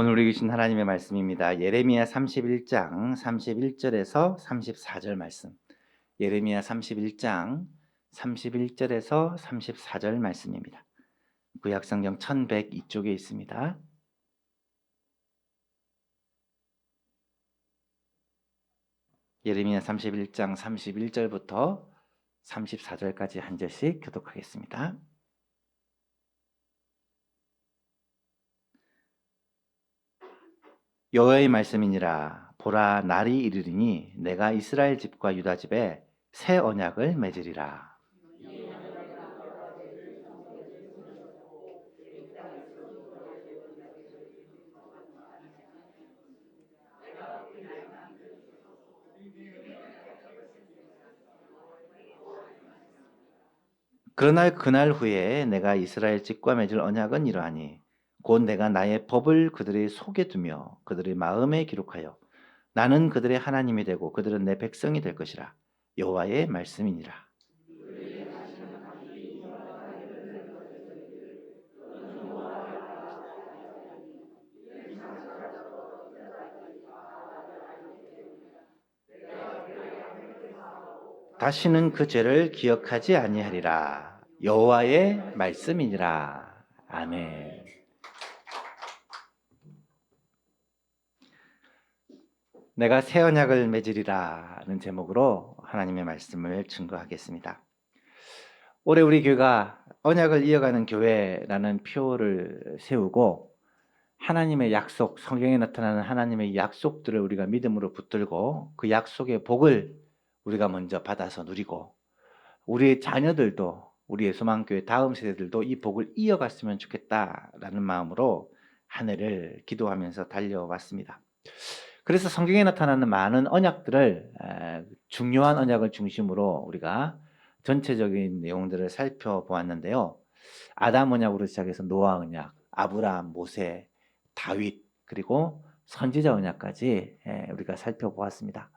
오늘 우리 계신 하나님의 말씀입니다. 예레미야 31장 31절에서 34절 말씀. 예레미야 31장 31절에서 34절 말씀입니다. 구약성경 1102쪽에 있습니다. 예레미야 31장 31절부터 34절까지 한 절씩 교독하겠습니다. 여호와의 말씀이니라. 보라, 날이 이르리니 내가 이스라엘 집과 유다 집에 새 언약을 맺으리라. 그러나 그날 후에 내가 이스라엘 집과 맺을 언약은 이러하니 곧 내가 나의 법을 그들의 속에 두며 그들의 마음에 기록하여 나는 그들의 하나님이 되고 그들은 내 백성이 될 것이라. 여호와의 말씀이니라. 다시는 그 죄를 기억하지 아니하리라. 여호와의 말씀이니라. 아멘. 내가 새 언약을 맺으리라는 제목으로 하나님의 말씀을 증거하겠습니다. 올해 우리 교회가 언약을 이어가는 교회라는 표를 세우고 하나님의 약속, 성경에 나타나는 하나님의 약속들을 우리가 믿음으로 붙들고 그 약속의 복을 우리가 먼저 받아서 누리고 우리의 자녀들도 우리의 소망교회 다음 세대들도 이 복을 이어갔으면 좋겠다라는 마음으로 한 해를 기도하면서 달려왔습니다. 그래서 성경에 나타나는 많은 언약들을 중요한 언약을 중심으로 우리가 전체적인 내용들을 살펴보았는데요. 아담 언약으로 시작해서 노아 언약, 아브라함, 모세, 다윗, 그리고 선지자 언약까지 우리가 살펴보았습니다.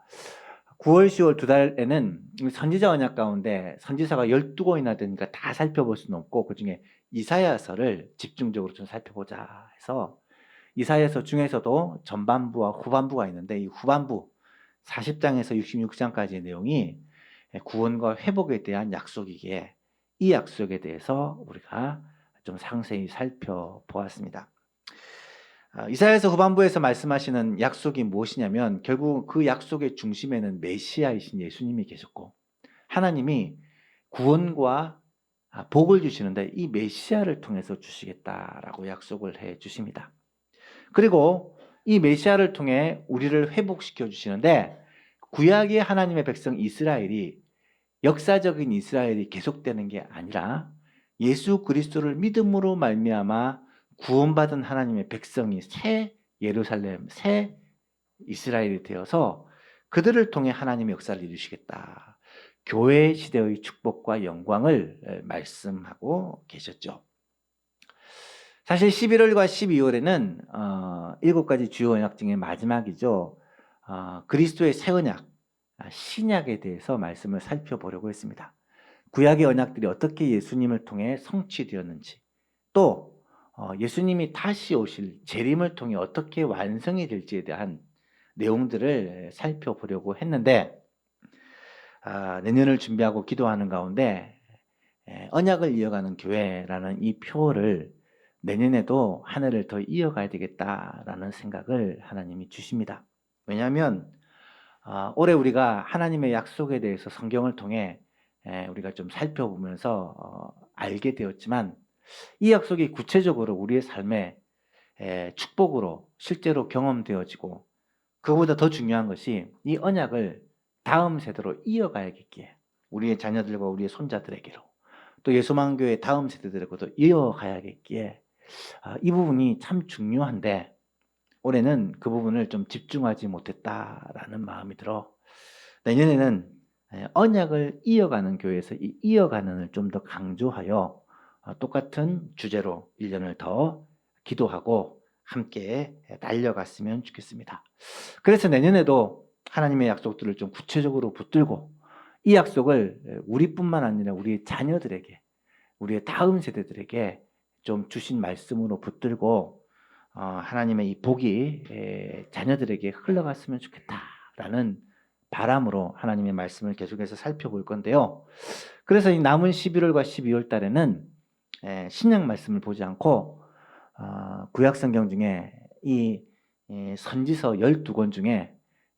9월, 10월 두 달에는 선지자 언약 가운데 선지자가 12권이나 되니까 다 살펴볼 수는 없고 그중에 이사야서를 집중적으로 좀 살펴보자 해서 이사야서 중에서도 전반부와 후반부가 있는데 이 후반부 40장에서 66장까지의 내용이 구원과 회복에 대한 약속이기에 이 약속에 대해서 우리가 좀 상세히 살펴보았습니다. 이사야서 후반부에서 말씀하시는 약속이 무엇이냐면 결국 그 약속의 중심에는 메시아이신 예수님이 계셨고 하나님이 구원과 복을 주시는데 이 메시아를 통해서 주시겠다라고 약속을 해 주십니다. 그리고 이 메시아를 통해 우리를 회복시켜 주시는데 구약의 하나님의 백성 이스라엘이 역사적인 이스라엘이 계속되는 게 아니라 예수 그리스도를 믿음으로 말미암아 구원받은 하나님의 백성이 새 예루살렘, 새 이스라엘이 되어서 그들을 통해 하나님의 역사를 이루시겠다. 교회 시대의 축복과 영광을 말씀하고 계셨죠. 사실 11월과 12월에는 7가지 주요 언약 중에 마지막이죠. 그리스도의 새 언약, 신약에 대해서 말씀을 살펴보려고 했습니다. 구약의 언약들이 어떻게 예수님을 통해 성취되었는지, 또 예수님이 다시 오실 재림을 통해 어떻게 완성이 될지에 대한 내용들을 살펴보려고 했는데 내년을 준비하고 기도하는 가운데 언약을 이어가는 교회라는 이 표를 내년에도 한 해를 더 이어가야 되겠다라는 생각을 하나님이 주십니다. 왜냐하면 올해 우리가 하나님의 약속에 대해서 성경을 통해 우리가 좀 살펴보면서 알게 되었지만 이 약속이 구체적으로 우리의 삶에 축복으로 실제로 경험되어지고 그보다 더 중요한 것이 이 언약을 다음 세대로 이어가야겠기에 우리의 자녀들과 우리의 손자들에게로 또 예수만교회 다음 세대들에게도 이어가야겠기에 이 부분이 참 중요한데 올해는 그 부분을 좀 집중하지 못했다라는 마음이 들어 내년에는 언약을 이어가는 교회에서 이 이어가는을 좀 더 강조하여 똑같은 주제로 1년을 더 기도하고 함께 달려갔으면 좋겠습니다. 그래서 내년에도 하나님의 약속들을 좀 구체적으로 붙들고 이 약속을 우리뿐만 아니라 우리의 자녀들에게 우리의 다음 세대들에게 좀 주신 말씀으로 붙들고 하나님의 이 복이 자녀들에게 흘러갔으면 좋겠다라는 바람으로 하나님의 말씀을 계속해서 살펴볼 건데요. 그래서 이 남은 11월과 12월 달에는 신약 말씀을 보지 않고 구약 성경 중에 이 선지서 12권 중에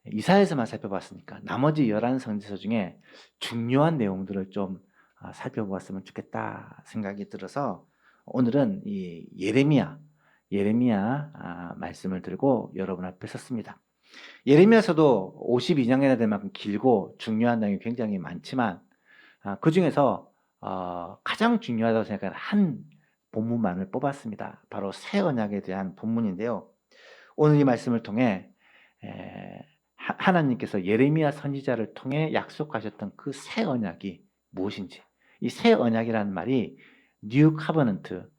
이사야서만 살펴봤으니까 나머지 11 선지서 중에 중요한 내용들을 좀 살펴보았으면 좋겠다 생각이 들어서 오늘은 이 예레미야 말씀을 들고 여러분 앞에 섰습니다. 예레미야서도 52장이나 될 만큼 길고 중요한 내용이 굉장히 많지만 그 중에서 가장 중요하다고 생각하는 한 본문만을 뽑았습니다. 바로 새 언약에 대한 본문인데요. 오늘 이 말씀을 통해 하나님께서 예레미야 선지자를 통해 약속하셨던 그 새 언약이 무엇인지, 이 새 언약이라는 말이 뉴 카버넌트,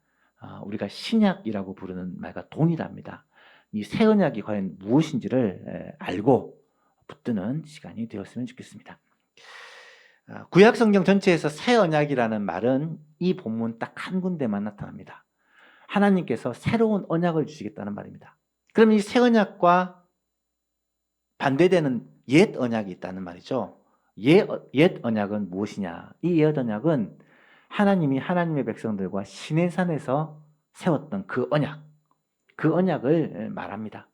우리가 신약이라고 부르는 말과 동일합니다. 이 새 언약이 과연 무엇인지를 알고 붙드는 시간이 되었으면 좋겠습니다. 구약 성경 전체에서 새 언약이라는 말은 이 본문 딱 한 군데만 나타납니다. 하나님께서 새로운 언약을 주시겠다는 말입니다. 그럼 이 새 언약과 반대되는 옛 언약이 있다는 말이죠. 옛 언약은 무엇이냐? 이 옛 언약은 하나님이 하나님의 백성들과 시내산에서 세웠던 그 언약을 말합니다.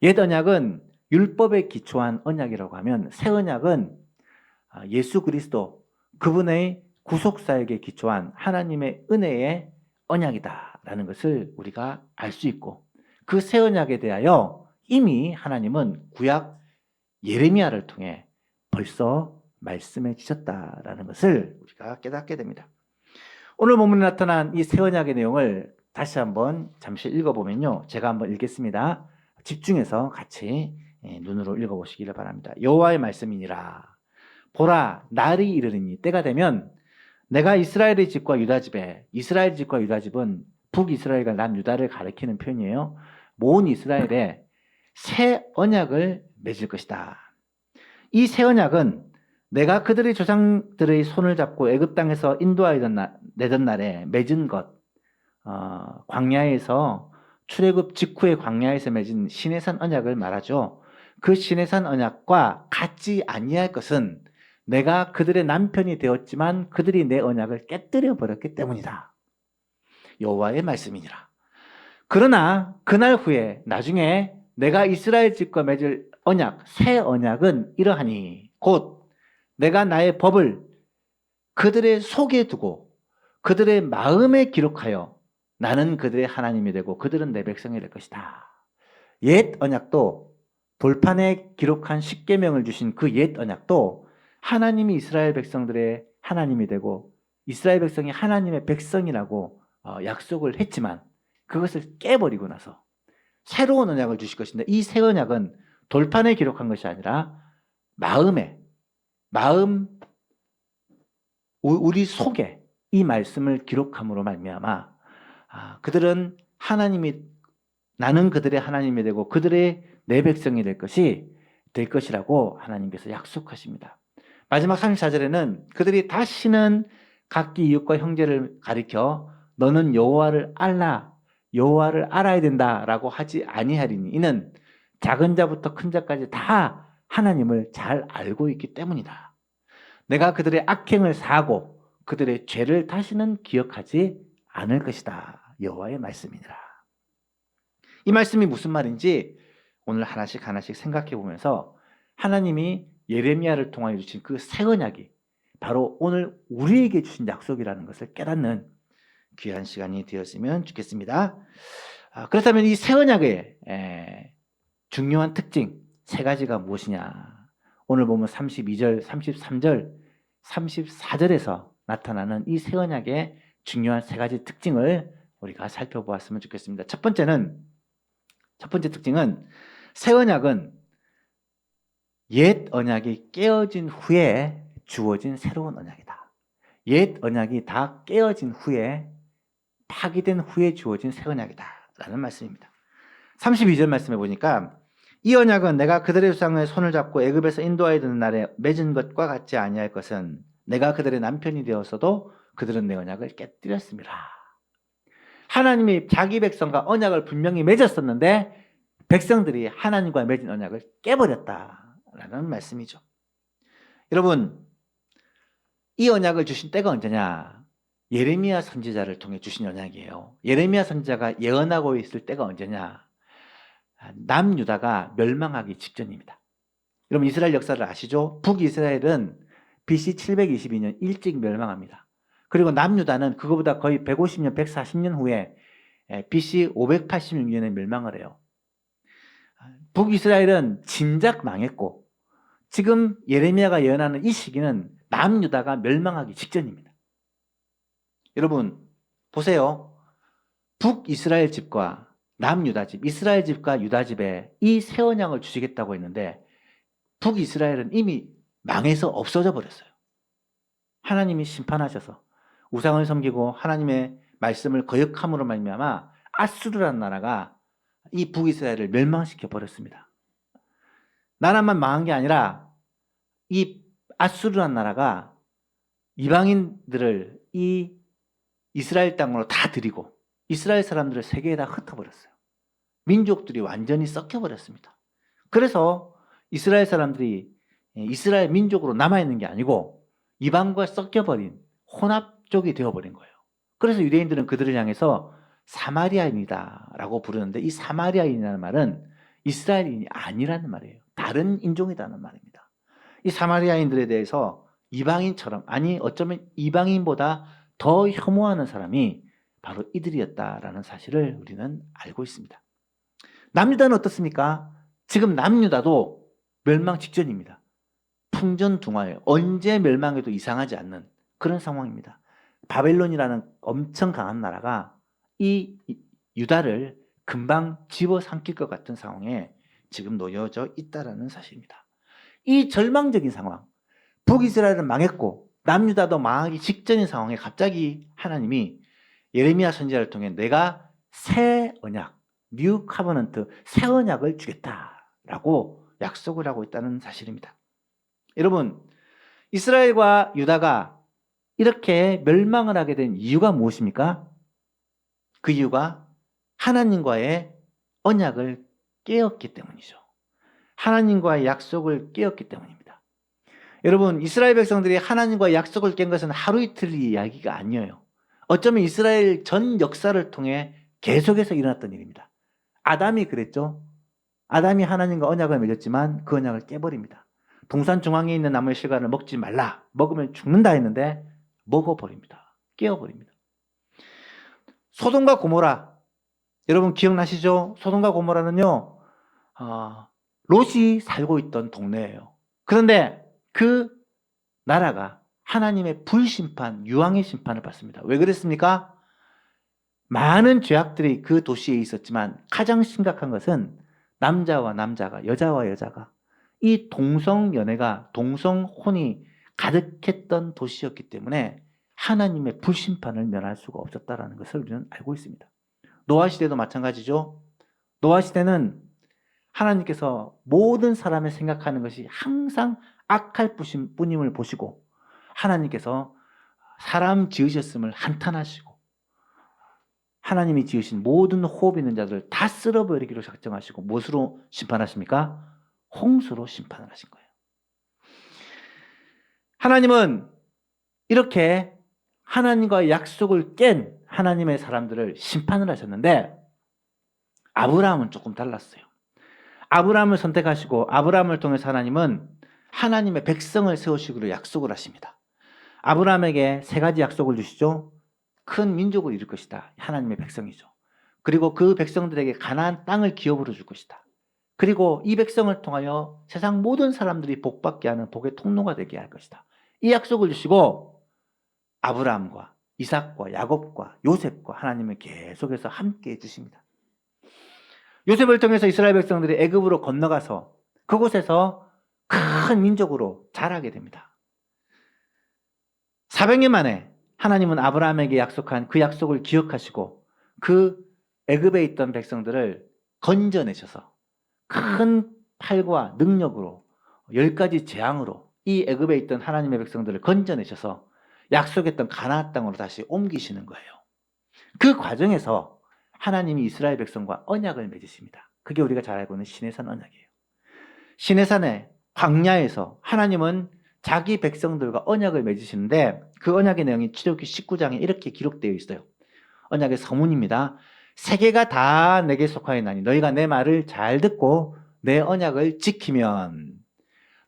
옛 언약은 율법에 기초한 언약이라고 하면 새 언약은 예수 그리스도 그분의 구속사역에 기초한 하나님의 은혜의 언약이다라는 것을 우리가 알 수 있고 그 새 언약에 대하여 이미 하나님은 구약 예레미야를 통해 벌써 말씀해 주셨다라는 것을 우리가 깨닫게 됩니다. 오늘 본문에 나타난 이 새 언약의 내용을 다시 한번 잠시 읽어보면요. 제가 한번 읽겠습니다. 집중해서 같이 눈으로 읽어보시기를 바랍니다. 여호와의 말씀이니라. 보라, 날이 이르리니 때가 되면 내가 이스라엘의 집과 유다 집에, 이스라엘 집과 유다 집은 북이스라엘과 남유다를 가리키는 표현이에요. 모은 이스라엘에 새 언약을 맺을 것이다. 이 새 언약은 내가 그들의 조상들의 손을 잡고 애굽 땅에서 인도하여내던 날에 맺은 것, 광야에서 출애굽 직후의 광야에서 맺은 시내산 언약을 말하죠. 그 시내산 언약과 같지 아니할 것은 내가 그들의 남편이 되었지만 그들이 내 언약을 깨뜨려 버렸기 때문이다. 여호와의 말씀이니라. 그러나 그날 후에 나중에 내가 이스라엘 집과 맺을 언약, 새 언약은 이러하니 곧 내가 나의 법을 그들의 속에 두고 그들의 마음에 기록하여 나는 그들의 하나님이 되고 그들은 내 백성이 될 것이다. 옛 언약도 돌판에 기록한 십계명을 주신 그 옛 언약도 하나님이 이스라엘 백성들의 하나님이 되고 이스라엘 백성이 하나님의 백성이라고 약속을 했지만 그것을 깨버리고 나서 새로운 언약을 주실 것인데 이 새 언약은 돌판에 기록한 것이 아니라 우리 속에 이 말씀을 기록함으로 말미암아 그들은 나는 그들의 하나님이 되고 그들의 내 백성이 될 것이라고 하나님께서 약속하십니다. 마지막 34절에는 그들이 다시는 각기 이웃과 형제를 가리켜 너는 여호와를 알아야 된다라고 하지 아니하리니 이는 작은 자부터 큰 자까지 다 하나님을 잘 알고 있기 때문이다. 내가 그들의 악행을 사하고 그들의 죄를 다시는 기억하지 않을 것이다. 여호와의 말씀이니라. 이 말씀이 무슨 말인지 오늘 하나씩 생각해 보면서 하나님이 예레미야를 통하여 주신 그 새 언약이 바로 오늘 우리에게 주신 약속이라는 것을 깨닫는 귀한 시간이 되었으면 좋겠습니다. 그렇다면 이 새 언약의 중요한 특징 세 가지가 무엇이냐? 오늘 보면 32절, 33절, 34절에서 나타나는 이 새 언약의 중요한 세 가지 특징을 우리가 살펴보았으면 좋겠습니다. 첫 번째 특징은 새 언약은 옛 언약이 깨어진 후에 주어진 새로운 언약이다. 옛 언약이 다 깨어진 후에 파기된 후에 주어진 새 언약이다 라는 말씀입니다. 32절 말씀해 보니까 이 언약은 내가 그들의 조상의 손을 잡고 애굽에서 인도하여드는 날에 맺은 것과 같지 아니할 것은 내가 그들의 남편이 되었어도 그들은 내 언약을 깨뜨렸습니다. 하나님이 자기 백성과 언약을 분명히 맺었었는데 백성들이 하나님과 맺은 언약을 깨버렸다라는 말씀이죠. 여러분, 이 언약을 주신 때가 언제냐? 예레미야 선지자를 통해 주신 언약이에요. 예레미야 선지자가 예언하고 있을 때가 언제냐? 남유다가 멸망하기 직전입니다. 여러분, 이스라엘 역사를 아시죠? 북이스라엘은 BC 722년 일찍 멸망합니다. 그리고 남유다는 그거보다 거의 150년, 140년 후에 BC 586년에 멸망을 해요. 북이스라엘은 진작 망했고 지금 예레미야가 예언하는 이 시기는 남유다가 멸망하기 직전입니다. 여러분 보세요. 북이스라엘 집과 남유다 집, 이스라엘 집과 유다 집에 이 새 언약을 주시겠다고 했는데 북이스라엘은 이미 망해서 없어져 버렸어요. 하나님이 심판하셔서 우상을 섬기고 하나님의 말씀을 거역함으로 말미암아 아수르라는 나라가 이 북이스라엘을 멸망시켜 버렸습니다. 나라만 망한 게 아니라 이 아수르라는 나라가 이방인들을 이 이스라엘 땅으로 다 들이고 이스라엘 사람들을 세계에 다 흩어버렸어요. 민족들이 완전히 썩혀버렸습니다. 그래서 이스라엘 사람들이 이스라엘 민족으로 남아있는 게 아니고 이방과 섞여버린 혼합족이 되어버린 거예요. 그래서 유대인들은 그들을 향해서 사마리아인이다라고 부르는데 이 사마리아인이라는 말은 이스라엘인이 아니라는 말이에요. 다른 인종이라는 말입니다. 이 사마리아인들에 대해서 이방인처럼, 아니 어쩌면 이방인보다 더 혐오하는 사람이 바로 이들이었다라는 사실을 우리는 알고 있습니다. 남유다는 어떻습니까? 지금 남유다도 멸망 직전입니다. 풍전등화예요. 언제 멸망해도 이상하지 않는 그런 상황입니다. 바벨론이라는 엄청 강한 나라가 이 유다를 금방 집어삼킬 것 같은 상황에 지금 놓여져 있다는 사실입니다. 이 절망적인 상황, 북이스라엘은 망했고 남유다도 망하기 직전인 상황에 갑자기 하나님이 예레미야 선지자를 통해 내가 새 언약, 뉴 카버넌트, 새 언약을 주겠다라고 약속을 하고 있다는 사실입니다. 여러분, 이스라엘과 유다가 이렇게 멸망을 하게 된 이유가 무엇입니까? 그 이유가 하나님과의 언약을 깨었기 때문이죠. 하나님과의 약속을 깨었기 때문입니다. 여러분, 이스라엘 백성들이 하나님과의 약속을 깬 것은 하루 이틀 이야기가 아니에요. 어쩌면 이스라엘 전 역사를 통해 계속해서 일어났던 일입니다. 아담이 그랬죠. 아담이 하나님과 언약을 맺었지만 그 언약을 깨버립니다. 동산 중앙에 있는 나무의 실과를 먹지 말라. 먹으면 죽는다 했는데 먹어버립니다. 깨어버립니다. 소돔과 고모라, 여러분 기억나시죠? 소돔과 고모라는요, 롯이 살고 있던 동네예요. 그런데 그 나라가 하나님의 불심판, 유황의 심판을 받습니다. 왜 그랬습니까? 많은 죄악들이 그 도시에 있었지만 가장 심각한 것은 남자와 남자가, 여자와 여자가 이 동성연애가, 동성혼이 가득했던 도시였기 때문에 하나님의 불심판을 면할 수가 없었다는 것을 우리는 알고 있습니다. 노아 시대도 마찬가지죠. 노아 시대는 하나님께서 모든 사람의 생각하는 것이 항상 악할 뿐임을 보시고 하나님께서 사람 지으셨음을 한탄하시고 하나님이 지으신 모든 호흡 있는 자들을 다 쓸어버리기로 작정하시고 무엇으로 심판하십니까? 홍수로 심판을 하신 거예요. 하나님은 이렇게 하나님과의 약속을 깬 하나님의 사람들을 심판을 하셨는데 아브라함은 조금 달랐어요. 아브라함을 선택하시고 아브라함을 통해서 하나님은 하나님의 백성을 세우시기로 약속을 하십니다. 아브라함에게 세 가지 약속을 주시죠. 큰 민족을 이룰 것이다. 하나님의 백성이죠. 그리고 그 백성들에게 가나안 땅을 기업으로 줄 것이다. 그리고 이 백성을 통하여 세상 모든 사람들이 복받게 하는 복의 통로가 되게 할 것이다. 이 약속을 주시고 아브라함과 이삭과 야곱과 요셉과 하나님은 계속해서 함께 해주십니다. 요셉을 통해서 이스라엘 백성들이 애굽으로 건너가서 그곳에서 큰 민족으로 자라게 됩니다. 400년 만에 하나님은 아브라함에게 약속한 그 약속을 기억하시고 그 애굽에 있던 백성들을 건져내셔서 큰 팔과 능력으로 10가지 재앙으로 이 애굽에 있던 하나님의 백성들을 건져내셔서 약속했던 가나안 땅으로 다시 옮기시는 거예요. 그 과정에서 하나님이 이스라엘 백성과 언약을 맺으십니다. 그게 우리가 잘 알고 있는 시내산 언약이에요. 시내산의 광야에서 하나님은 자기 백성들과 언약을 맺으시는데 그 언약의 내용이 출애굽기 19장에 이렇게 기록되어 있어요. 언약의 서문입니다. 세계가 다 내게 속하였나니 너희가 내 말을 잘 듣고 내 언약을 지키면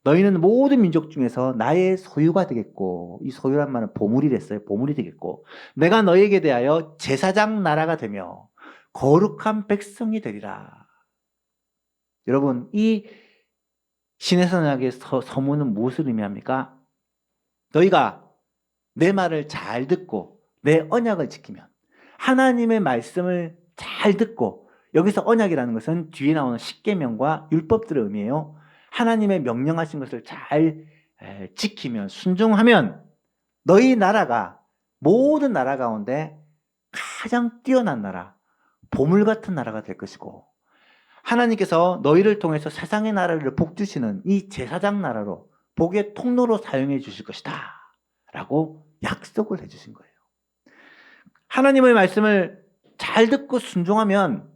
너희는 모든 민족 중에서 나의 소유가 되겠고, 이 소유란 말은 보물이랬어요. 보물이 되겠고, 내가 너희에게 대하여 제사장 나라가 되며 거룩한 백성이 되리라. 여러분, 이 시내산 언약의 서문은 무엇을 의미합니까? 너희가 내 말을 잘 듣고 내 언약을 지키면, 하나님의 말씀을 잘 듣고, 여기서 언약이라는 것은 뒤에 나오는 십계명과 율법들의 의미예요. 하나님의 명령하신 것을 잘 지키면, 순종하면 너희 나라가 모든 나라 가운데 가장 뛰어난 나라, 보물 같은 나라가 될 것이고, 하나님께서 너희를 통해서 세상의 나라를 복주시는 이 제사장 나라로, 복의 통로로 사용해 주실 것이다 라고 약속을 해 주신 거예요. 하나님의 말씀을 잘 듣고 순종하면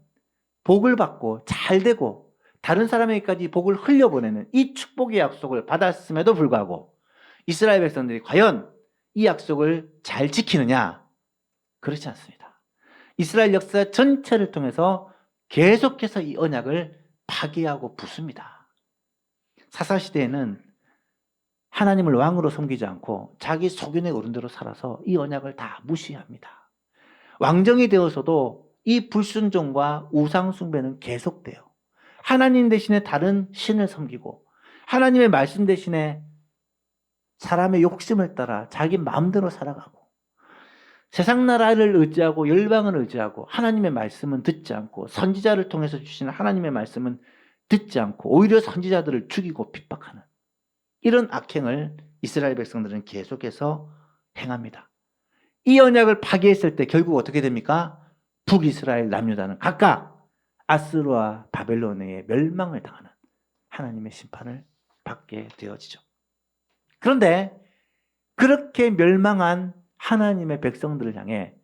복을 받고 잘 되고 다른 사람에게까지 복을 흘려보내는 이 축복의 약속을 받았음에도 불구하고 이스라엘 백성들이 과연 이 약속을 잘 지키느냐? 그렇지 않습니다. 이스라엘 역사 전체를 통해서 계속해서 이 언약을 파괴하고 부숩니다. 사사시대에는 하나님을 왕으로 섬기지 않고 자기 소견의 어른대로 살아서 이 언약을 다 무시합니다. 왕정이 되어서도 이 불순종과 우상 숭배는 계속돼요. 하나님 대신에 다른 신을 섬기고 하나님의 말씀 대신에 사람의 욕심을 따라 자기 마음대로 살아가고 세상 나라를 의지하고 열방을 의지하고 하나님의 말씀은 듣지 않고 선지자를 통해서 주시는 하나님의 말씀은 듣지 않고 오히려 선지자들을 죽이고 핍박하는 이런 악행을 이스라엘 백성들은 계속해서 행합니다. 이 언약을 파괴했을 때 결국 어떻게 됩니까? 북이스라엘 남유다는 각각 아스루와 바벨론의 멸망을 당하는 하나님의 심판을 받게 되어지죠. 그런데 그렇게 멸망한 하나님의 백성들을 향해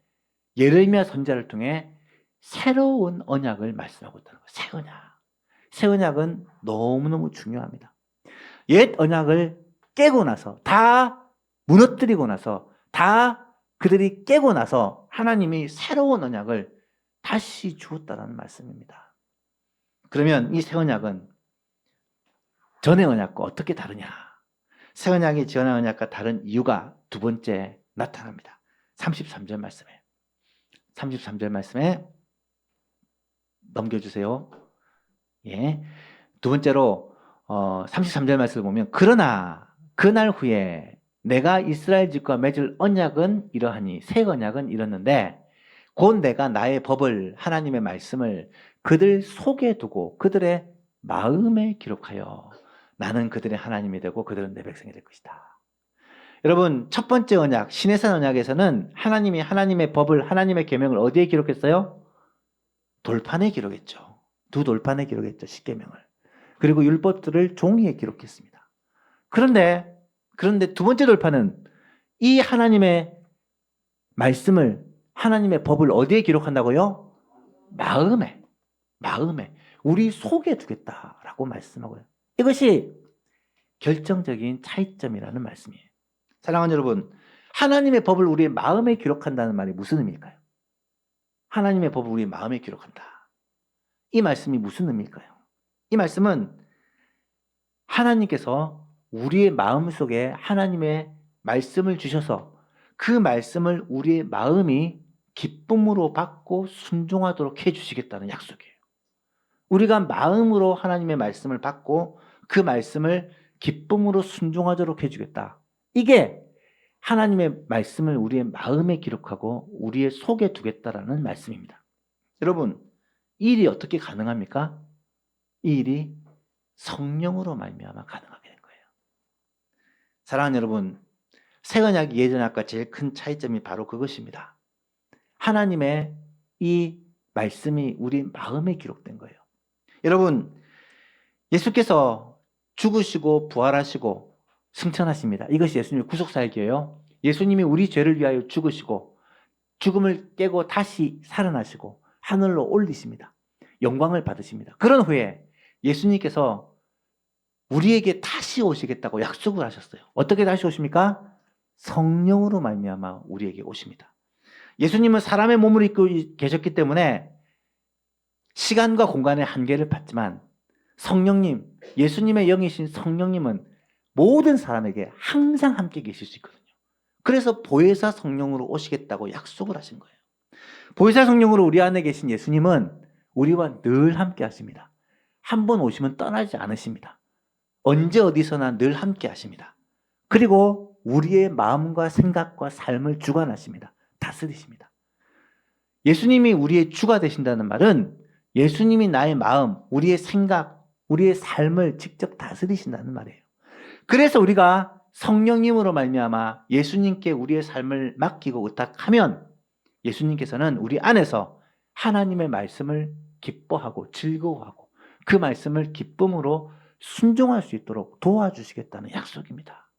예레미야 선지자를 통해 새로운 언약을 말씀하고 있다는 거예요. 새 언약. 새 언약은 너무너무 중요합니다. 옛 언약을 깨고 나서, 다 무너뜨리고 나서, 다 그들이 깨고 나서 하나님이 새로운 언약을 다시 주었다는 말씀입니다. 그러면 이 새 언약은 전의 언약과 어떻게 다르냐? 새 언약이 전의 언약과 다른 이유가 두 번째 나타납니다. 33절 말씀에. 33절 말씀에 넘겨주세요. 예. 두 번째로 33절 말씀을 보면 그러나 그날 후에 내가 이스라엘 집과 맺을 언약은 이러하니 새 언약은 이렇는데 곧 내가 나의 법을 하나님의 말씀을 그들 속에 두고 그들의 마음에 기록하여 나는 그들의 하나님이 되고 그들은 내 백성이 될 것이다. 여러분, 첫 번째 언약 시내산 언약에서는 하나님이 하나님의 법을 하나님의 계명을 어디에 기록했어요? 돌판에 기록했죠. 두 돌판에 기록했죠. 십계명을. 그리고 율법들을 종이에 기록했습니다. 그런데 두 번째 돌판은 이 하나님의 말씀을 하나님의 법을 어디에 기록한다고요? 마음에 우리 속에 두겠다라고 말씀하고요. 이것이 결정적인 차이점이라는 말씀이에요. 사랑하는 여러분, 하나님의 법을 우리의 마음에 기록한다는 말이 무슨 의미일까요? 하나님의 법을 우리의 마음에 기록한다. 이 말씀이 무슨 의미일까요? 이 말씀은 하나님께서 우리의 마음속에 하나님의 말씀을 주셔서 그 말씀을 우리의 마음이 기쁨으로 받고 순종하도록 해주시겠다는 약속이에요. 우리가 마음으로 하나님의 말씀을 받고 그 말씀을 기쁨으로 순종하도록 해주겠다. 이게 하나님의 말씀을 우리의 마음에 기록하고 우리의 속에 두겠다라는 말씀입니다. 여러분, 이 일이 어떻게 가능합니까? 이 일이 성령으로 말미암아 가능하게 된 거예요. 사랑하는 여러분, 새 언약이 예전 언약과 제일 큰 차이점이 바로 그것입니다. 하나님의 이 말씀이 우리 마음에 기록된 거예요. 여러분, 예수께서 죽으시고 부활하시고 승천하십니다. 이것이 예수님의 구속사역이에요. 예수님이 우리 죄를 위하여 죽으시고 죽음을 깨고 다시 살아나시고 하늘로 올리십니다. 영광을 받으십니다. 그런 후에 예수님께서 우리에게 다시 오시겠다고 약속을 하셨어요. 어떻게 다시 오십니까? 성령으로 말미암아 우리에게 오십니다. 예수님은 사람의 몸을 입고 계셨기 때문에 시간과 공간의 한계를 받지만 성령님, 예수님의 영이신 성령님은 모든 사람에게 항상 함께 계실 수 있거든요. 그래서 보혜사 성령으로 오시겠다고 약속을 하신 거예요. 보혜사 성령으로 우리 안에 계신 예수님은 우리와 늘 함께 하십니다. 한 번 오시면 떠나지 않으십니다. 언제 어디서나 늘 함께 하십니다. 그리고 우리의 마음과 생각과 삶을 주관하십니다. 다스리십니다. 예수님이 우리의 주가 되신다는 말은 예수님이 나의 마음, 우리의 생각, 우리의 삶을 직접 다스리신다는 말이에요. 그래서 우리가 성령님으로 말미암아 예수님께 우리의 삶을 맡기고 의탁하면 예수님께서는 우리 안에서 하나님의 말씀을 기뻐하고 즐거워하고 그 말씀을 기쁨으로 순종할 수 있도록 도와주시겠다는 약속입니다.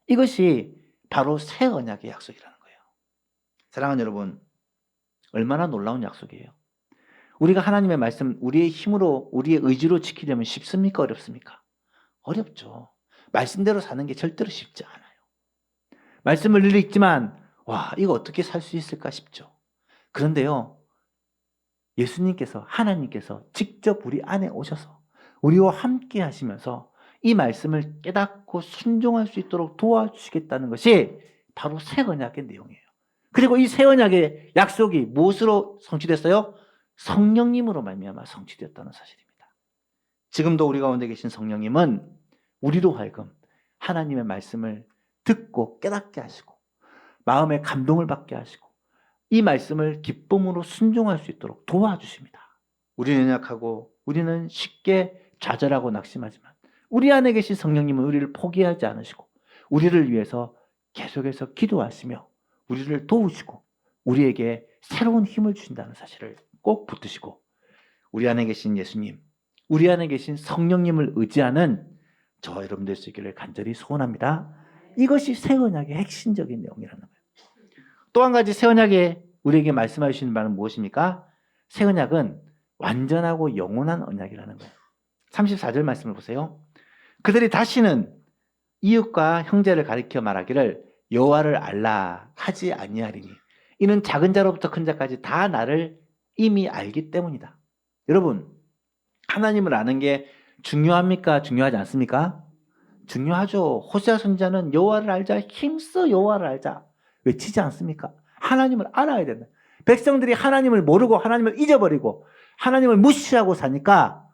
이것이 바로 새 언약의 약속이라는 거예요. 사랑하는 여러분, 얼마나 놀라운 약속이에요. 우리가 하나님의 말씀 우리의 힘으로 우리의 의지로 지키려면 쉽습니까? 어렵습니까? 어렵죠. 말씀대로 사는 게 절대로 쉽지 않아요. 말씀을 늘 읽지만 와, 이거 어떻게 살 수 있을까 싶죠. 그런데요, 예수님께서, 하나님께서 직접 우리 안에 오셔서 우리와 함께 하시면서 이 말씀을 깨닫고 순종할 수 있도록 도와주시겠다는 것이 바로 새 언약의 내용이에요. 그리고 이 새 언약의 약속이 무엇으로 성취됐어요? 성령님으로 말미암아 성취되었다는 사실입니다. 지금도 우리 가운데 계신 성령님은 우리로 하여금 하나님의 말씀을 듣고 깨닫게 하시고 마음의 감동을 받게 하시고 이 말씀을 기쁨으로 순종할 수 있도록 도와주십니다. 우리는 연약하고 우리는 쉽게 좌절하고 낙심하지만 우리 안에 계신 성령님은 우리를 포기하지 않으시고 우리를 위해서 계속해서 기도하시며 우리를 도우시고 우리에게 새로운 힘을 주신다는 사실을 꼭 붙드시고 우리 안에 계신 예수님, 우리 안에 계신 성령님을 의지하는 저와 여러분 될 수 있기를 간절히 소원합니다. 이것이 새 언약의 핵심적인 내용이라는 거예요. 또 한 가지 새 언약에 우리에게 말씀해 주시는 바는 무엇입니까? 새 언약은 완전하고 영원한 언약이라는 거예요. 34절 말씀을 보세요. 그들이 다시는 이웃과 형제를 가리켜 말하기를 여호와를 알라 하지 아니하리니 이는 작은 자로부터 큰 자까지 다 나를 이미 알기 때문이다. 여러분, 하나님을 아는 게 중요합니까? 중요하지 않습니까? 중요하죠. 호세아 선지자는 여호와를 알자, 힘써 여호와를 알자 외치지 않습니까? 하나님을 알아야 된다. 백성들이 하나님을 모르고 하나님을 잊어버리고 하나님을 무시하고 사니까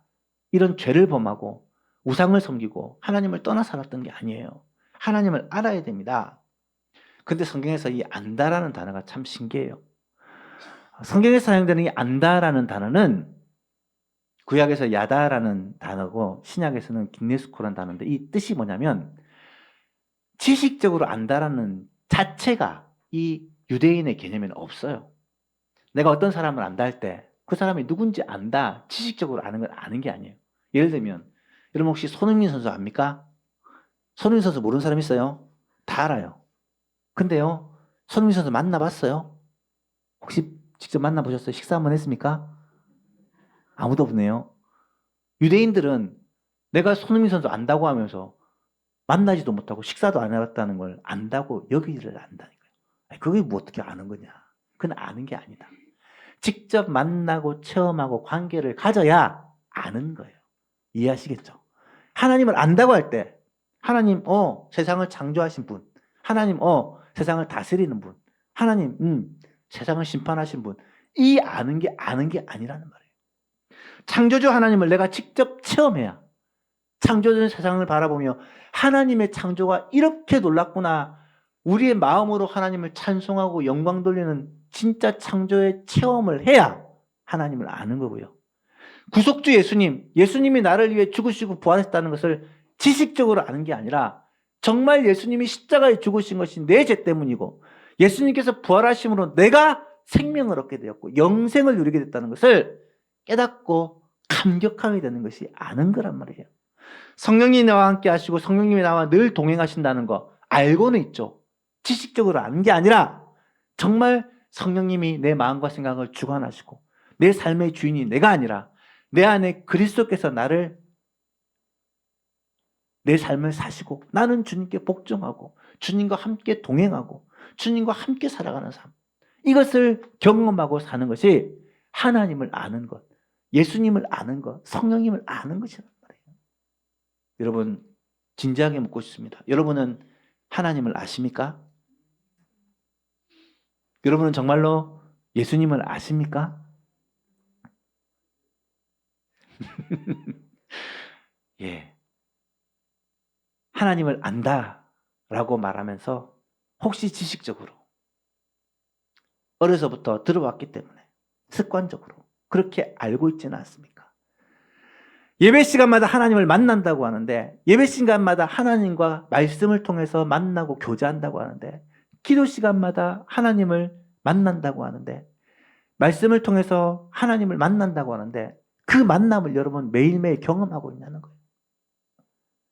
이런 죄를 범하고 우상을 섬기고 하나님을 떠나 살았던 게 아니에요. 하나님을 알아야 됩니다. 근데 성경에서 이 안다라는 단어가 참 신기해요. 성경에서 사용되는 이 안다라는 단어는 구약에서 야다라는 단어고 신약에서는 김네스코라는 단어인데 이 뜻이 뭐냐면 지식적으로 안다라는 자체가 이 유대인의 개념에는 없어요. 내가 어떤 사람을 안다 할 때 그 사람이 누군지 안다, 지식적으로 아는 건 아는 게 아니에요. 예를 들면 여러분 혹시 손흥민 선수 압니까? 손흥민 선수 모르는 사람 있어요? 다 알아요. 근데요, 손흥민 선수 만나봤어요? 혹시 직접 만나보셨어요? 식사 한번 했습니까? 아무도 없네요. 유대인들은 내가 손흥민 선수 안다고 하면서 만나지도 못하고 식사도 안 해봤다는 걸 안다고 여기지를 않는다니까요. 그게 뭐 어떻게 아는 거냐? 그건 아는 게 아니다. 직접 만나고 체험하고 관계를 가져야 아는 거예요. 이해하시겠죠? 하나님을 안다고 할 때 하나님 세상을 창조하신 분, 하나님 세상을 다스리는 분, 하나님 세상을 심판하신 분, 이 아는 게 아니라는 말이에요. 창조주 하나님을 내가 직접 체험해야 창조된 세상을 바라보며 하나님의 창조가 이렇게 놀랍구나, 우리의 마음으로 하나님을 찬송하고 영광 돌리는 진짜 창조의 체험을 해야 하나님을 아는 거고요. 구속주 예수님이 나를 위해 죽으시고 부활했다는 것을 지식적으로 아는 게 아니라 정말 예수님이 십자가에 죽으신 것이 내 죄 때문이고 예수님께서 부활하심으로 내가 생명을 얻게 되었고 영생을 누리게 됐다는 것을 깨닫고 감격하게 되는 것이 아는 거란 말이에요. 성령님이 나와 함께 하시고 성령님이 나와 늘 동행하신다는 거 알고는 있죠. 지식적으로 아는 게 아니라 정말 성령님이 내 마음과 생각을 주관하시고 내 삶의 주인이 내가 아니라 내 안에 그리스도께서 내 삶을 사시고 나는 주님께 복종하고 주님과 함께 동행하고 주님과 함께 살아가는 삶, 이것을 경험하고 사는 것이 하나님을 아는 것, 예수님을 아는 것, 성령님을 아는 것이란 말이에요. 여러분, 진지하게 묻고 싶습니다. 여러분은 하나님을 아십니까? 여러분은 정말로 예수님을 아십니까? 예. 하나님을 안다라고 말하면서 혹시 지식적으로 어려서부터 들어왔기 때문에 습관적으로 그렇게 알고 있지는 않습니까? 예배 시간마다 하나님을 만난다고 하는데, 예배 시간마다 하나님과 말씀을 통해서 만나고 교제한다고 하는데, 기도 시간마다 하나님을 만난다고 하는데, 말씀을 통해서 하나님을 만난다고 하는데, 그 만남을 여러분 매일매일 경험하고 있냐는 거예요.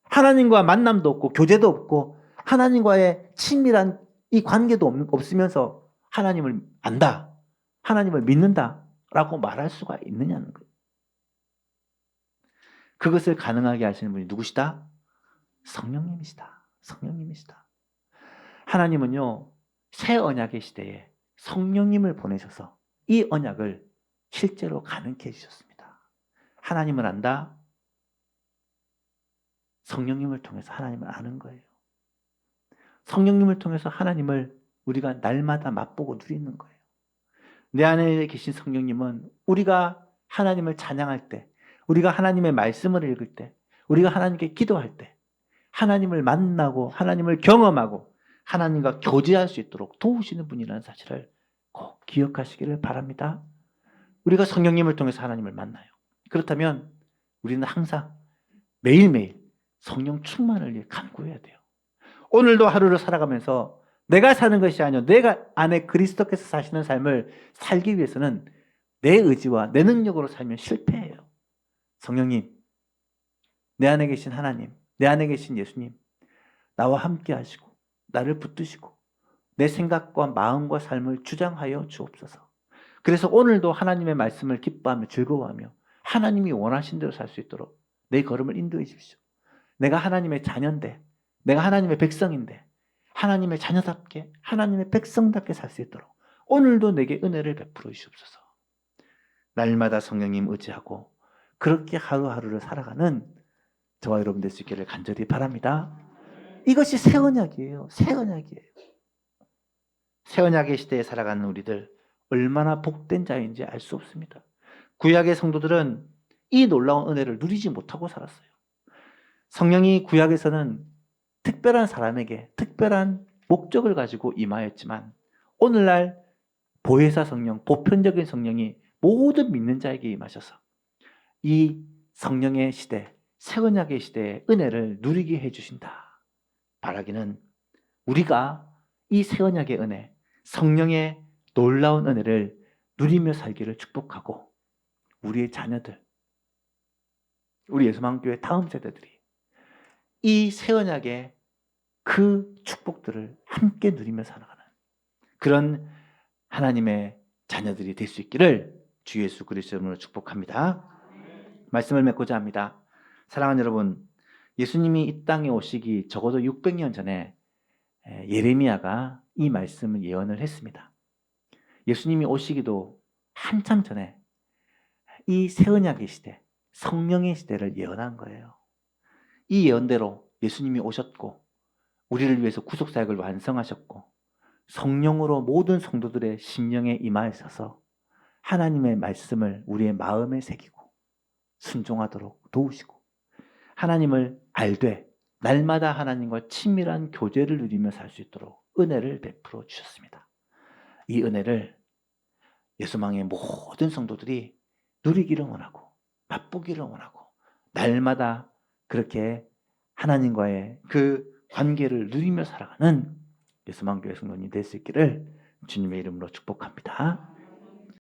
하나님과 만남도 없고 교제도 없고 하나님과의 친밀한 이 관계도 없으면서 하나님을 안다, 하나님을 믿는다라고 말할 수가 있느냐는 거예요. 그것을 가능하게 하시는 분이 누구시다? 성령님이시다. 성령님이시다. 하나님은요, 새 언약의 시대에 성령님을 보내셔서 이 언약을 실제로 가능케 해주셨습니다. 하나님을 안다, 성령님을 통해서 하나님을 아는 거예요. 성령님을 통해서 하나님을 우리가 날마다 맛보고 누리는 거예요. 내 안에 계신 성령님은 우리가 하나님을 찬양할 때, 우리가 하나님의 말씀을 읽을 때, 우리가 하나님께 기도할 때 하나님을 만나고 하나님을 경험하고 하나님과 교제할 수 있도록 도우시는 분이라는 사실을 꼭 기억하시기를 바랍니다. 우리가 성령님을 통해서 하나님을 만나요. 그렇다면 우리는 항상 매일매일 성령 충만을 위해 간구해야 돼요. 오늘도 하루를 살아가면서 내가 사는 것이 아니요 내가 안에 그리스도께서 사시는 삶을 살기 위해서는 내 의지와 내 능력으로 살면 실패해요. 성령님, 내 안에 계신 하나님, 내 안에 계신 예수님, 나와 함께 하시고 나를 붙드시고 내 생각과 마음과 삶을 주장하여 주옵소서. 그래서 오늘도 하나님의 말씀을 기뻐하며 즐거워하며 하나님이 원하신 대로 살 수 있도록 내 걸음을 인도해 주십시오. 내가 하나님의 자녀인데, 내가 하나님의 백성인데 하나님의 자녀답게 하나님의 백성답게 살 수 있도록 오늘도 내게 은혜를 베풀어 주시옵소서. 날마다 성령님 의지하고 그렇게 하루하루를 살아가는 저와 여러분 될 수 있기를 간절히 바랍니다. 이것이 새 언약이에요. 새 언약이에요. 새 언약의 시대에 살아가는 우리들 얼마나 복된 자인지 알 수 없습니다. 구약의 성도들은 이 놀라운 은혜를 누리지 못하고 살았어요. 성령이 구약에서는 특별한 사람에게 특별한 목적을 가지고 임하였지만 오늘날 보혜사 성령, 보편적인 성령이 모든 믿는 자에게 임하셔서 이 성령의 시대, 새 언약의 시대의 은혜를 누리게 해주신다. 바라기는 우리가 이 새 언약의 은혜, 성령의 놀라운 은혜를 누리며 살기를 축복하고 우리의 자녀들, 우리 예수만교회 다음 세대들이 이 새 언약의 그 축복들을 함께 누리며 살아가는 그런 하나님의 자녀들이 될 수 있기를 주 예수 그리스도의 이름으로 축복합니다. 말씀을 맺고자 합니다. 사랑하는 여러분, 예수님이 이 땅에 오시기 적어도 600년 전에 예레미야가 이 말씀을 예언을 했습니다. 예수님이 오시기도 한참 전에 이 새 언약의 시대, 성령의 시대를 예언한 거예요. 이 예언대로 예수님이 오셨고 우리를 위해서 구속사역을 완성하셨고 성령으로 모든 성도들의 심령에 임하셔서 하나님의 말씀을 우리의 마음에 새기고 순종하도록 도우시고 하나님을 알되 날마다 하나님과 친밀한 교제를 누리며 살 수 있도록 은혜를 베풀어 주셨습니다. 이 은혜를 예수망의 모든 성도들이 누리기를 원하고 맛보기를 원하고 날마다 그렇게 하나님과의 그 관계를 누리며 살아가는 예수망교회 성도님 될 수 있기를 주님의 이름으로 축복합니다.